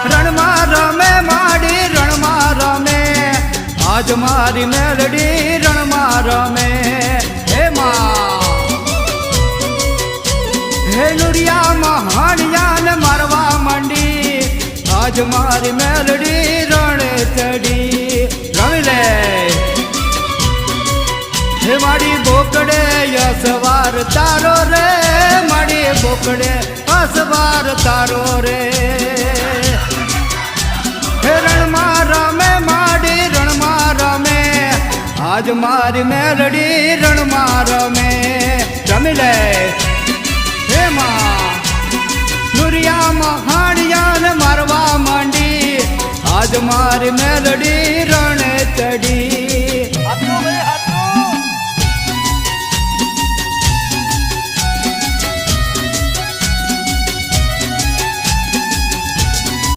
રણમાં રમે માડી રણમાં રમે આજ મારી મેલડી રણમાં રમે હે માં હે નુરિયામાં હાણિયાને મારવા માંડી આજ મારી મેલડી રણે ચડી રમી લે હે માડી બોકડે અસવાર તારો રે માડી બોકડે અસવાર તારો રે હે રણમાં રમે માડી રણમાં રમે આજ મારી મેલડી રણમાં રમે રમી લે હે માં નુરિયામાં હાણિયાને મારવા માંડી આજ મારી